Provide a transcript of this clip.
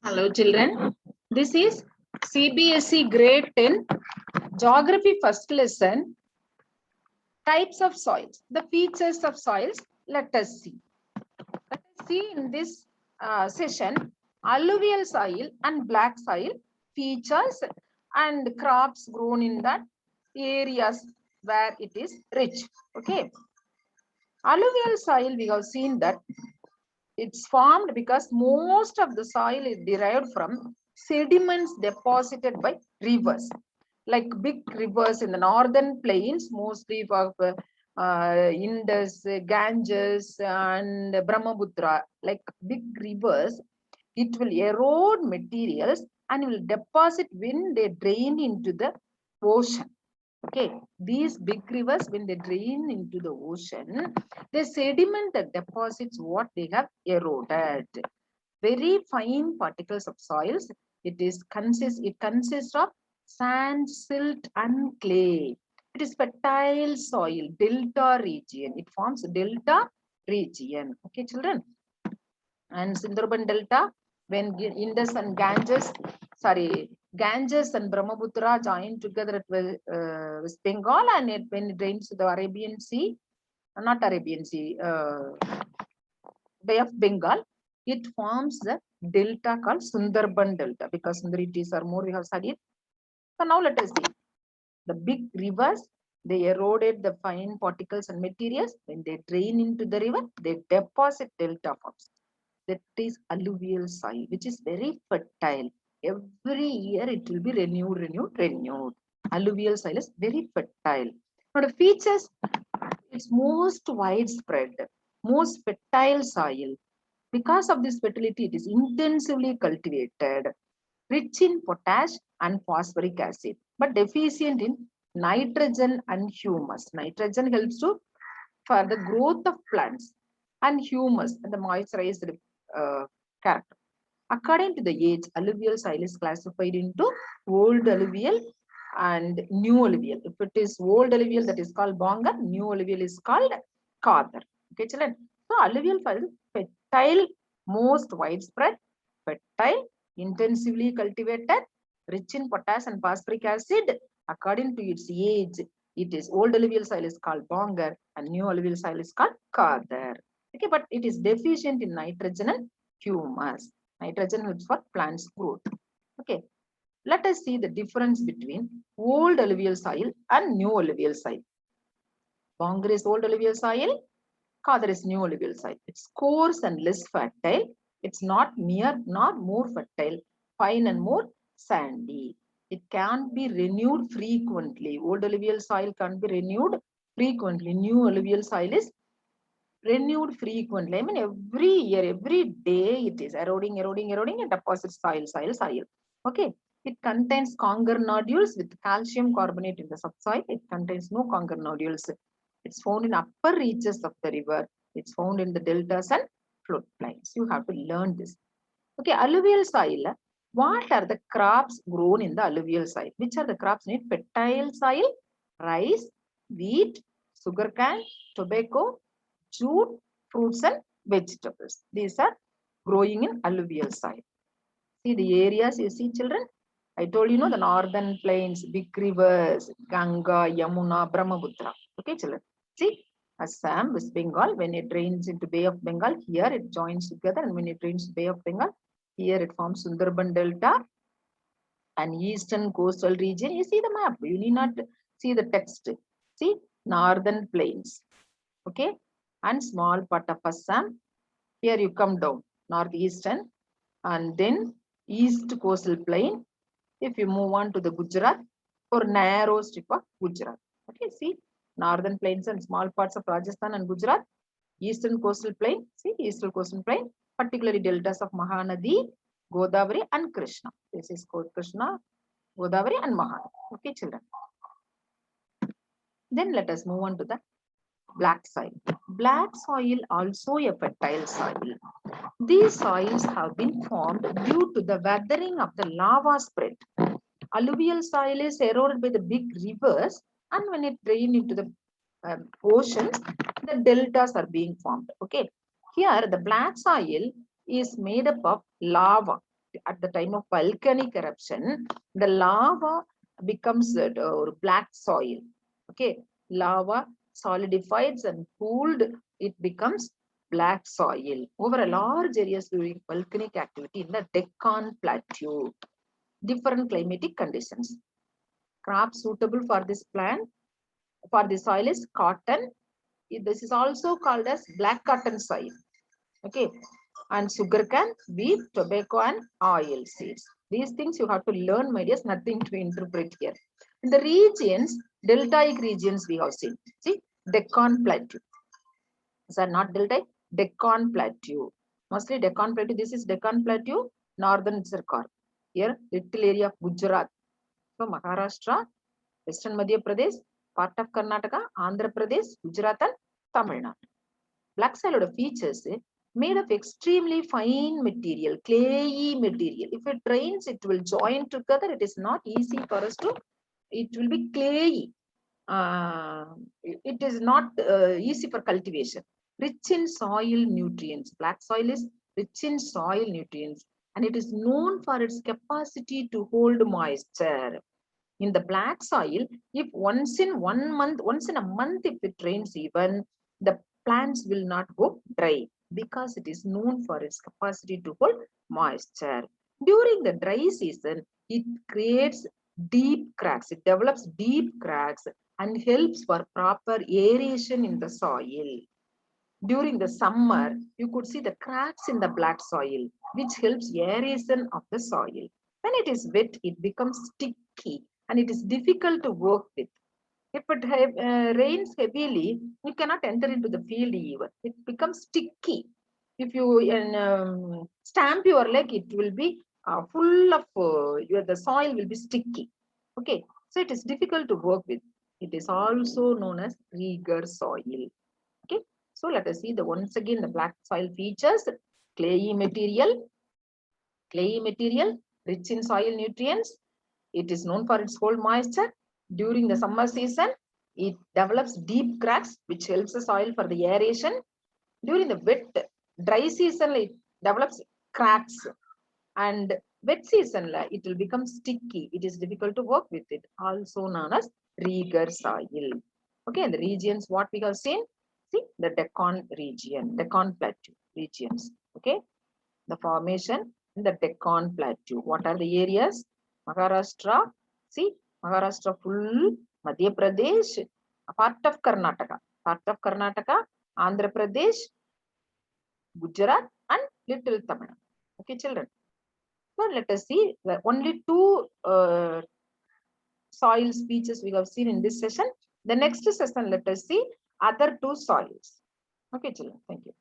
Hello children, this is Cbse grade 10 geography first lesson, types of soils, the features of soils. Let us see. Let us see in this session alluvial soil and black soil features and crops grown in that areas where it is rich. Okay. Alluvial soil, we have seen that it's formed because most of the soil is derived from sediments deposited by rivers, like big rivers in the northern plains, mostly of Indus, Ganges, and Brahmaputra, like big rivers. It will erode materials and will deposit when they drain into the ocean. Okay, these big rivers, when they drain into the ocean, they sediment the deposits what they have eroded. Very fine particles of soils. It consists of sand, silt, and clay. It is fertile soil, delta region. It forms delta region. Okay, children. And Sundarban Delta, when Indus and Ganges and Brahmaputra joined together at West Bengal, and when it drains to the Arabian Sea, not Arabian Sea, Bay of Bengal, it forms the delta called Sundarban Delta, because Sundaritis are more we have studied. So now let us see. The big rivers, they eroded the fine particles and materials. When they drain into the river, they deposit delta forms. That is alluvial soil, which is very fertile. Every year it will be renewed. Alluvial soil is very fertile. Now the features, it's most widespread, most fertile soil. Because of this fertility, it is intensively cultivated, rich in potash and phosphoric acid, but deficient in nitrogen and humus. Nitrogen helps for the growth of plants, and humus and the moisturized character. According to the age, alluvial soil is classified into old alluvial and new alluvial. If it is old alluvial, that is called Bonga. New alluvial is called Kadar. Okay, children. So alluvial soil is fertile, most widespread, fertile, intensively cultivated, rich in potash and phosphoric acid. According to its age, it is old alluvial soil is called Bonga and new alluvial soil is called Kadar. Okay, but it is deficient in nitrogen and humus. Nitrogen helps for plants growth. Okay, let us see the difference between old alluvial soil and new alluvial soil. Bonga is old alluvial soil, Kadar is new alluvial soil. It's coarse and less fertile. It's not more fertile, fine and more sandy. It can't be renewed frequently. Old alluvial soil can't be renewed frequently. New alluvial soil is renewed frequently. I mean, every year, every day, it is eroding, and deposits soil. Okay. It contains conger nodules with calcium carbonate in the subsoil. It contains no conger nodules. It's found in upper reaches of the river. It's found in the deltas and floodplains. You have to learn this. Okay, alluvial soil. What are the crops grown in the alluvial soil? Which are the crops in fertile soil? Rice, wheat, sugarcane, tobacco, jute, fruits and vegetables. These are growing in alluvial soil. See the areas you see, children? I told you, the northern plains, big rivers, Ganga, Yamuna, Brahmaputra. Okay, children. See, Assam, West Bengal, when it drains into Bay of Bengal, here it joins together, and when it drains to Bay of Bengal, here it forms Sundarban Delta and eastern coastal region. You see the map. You need not see the text. See, northern plains. Okay, and small part of Assam. Here you come down, northeastern, and then east coastal plain. If you move on to the Gujarat, or narrow strip of Gujarat. Okay, see, northern plains and small parts of Rajasthan and Gujarat, eastern coastal plain, see, eastern coastal plain, particularly deltas of Mahanadi, Godavari and Krishna. This is called Krishna, Godavari and Mahanadi. Okay, children. Then let us move on to the black soil. Black soil also a fertile soil. These soils have been formed due to the weathering of the lava spread. Alluvial soil is eroded by the big rivers, and when it drains into the oceans, the deltas are being formed. Okay, here the black soil is made up of lava. At the time of volcanic eruption, the lava becomes black soil. Okay, lava solidifies and cooled, it becomes black soil over a large areas during volcanic activity in the Deccan Plateau. Different climatic conditions. Crops suitable for this plant, for the soil is cotton. This is also called as black cotton soil. Okay, and sugarcane, wheat, tobacco, and oil seeds. These things you have to learn, my dears, nothing to interpret here. In the regions, deltaic regions we have seen. See, Deccan Plateau. These are not deltaic, Deccan Plateau. Mostly Deccan Plateau. This is Deccan Plateau, northern Sarkar. Here, little area of Gujarat. So, Maharashtra, Western Madhya Pradesh, part of Karnataka, Andhra Pradesh, Gujarat, and Tamil Nadu. Black soil features made of extremely fine material, clayey material. If it rains, it will join together. It is not easy for us to, it will be clayey. It is not easy for cultivation. Rich in soil nutrients. Black soil is rich in soil nutrients and it is known for its capacity to hold moisture. In the black soil, if once in a month, if it rains even, the plants will not go dry because it is known for its capacity to hold moisture. During the dry season, it creates deep cracks. It develops deep cracks and helps for proper aeration in the soil. During the summer, you could see the cracks in the black soil, which helps aeration of the soil. When it is wet, it becomes sticky and it is difficult to work with. If it rains heavily, you cannot enter into the field even. It becomes sticky. If you stamp your leg, it will be full of, the soil will be sticky. Okay, so it is difficult to work with. It is also known as rigor soil. Okay, so let us see the once again the black soil features: clayey material, rich in soil nutrients. It is known for its hold moisture. During the summer season, it develops deep cracks, which helps the soil for the aeration. During the wet, dry season, it develops cracks. And wet season, it will become sticky. It is difficult to work with it, also known as rigor soil. Okay, and the regions, what we have seen, see the Deccan region, Deccan Plateau regions. Okay, the formation in the Deccan Plateau. What are the areas? Maharashtra, see, Maharashtra full, Madhya Pradesh, a part of Karnataka, Andhra Pradesh, Gujarat, and little Tamil Nadu. Okay, children. So let us see the only two soil species we have seen in this session. The next session, let us see other two soils. Okay, children. Thank you.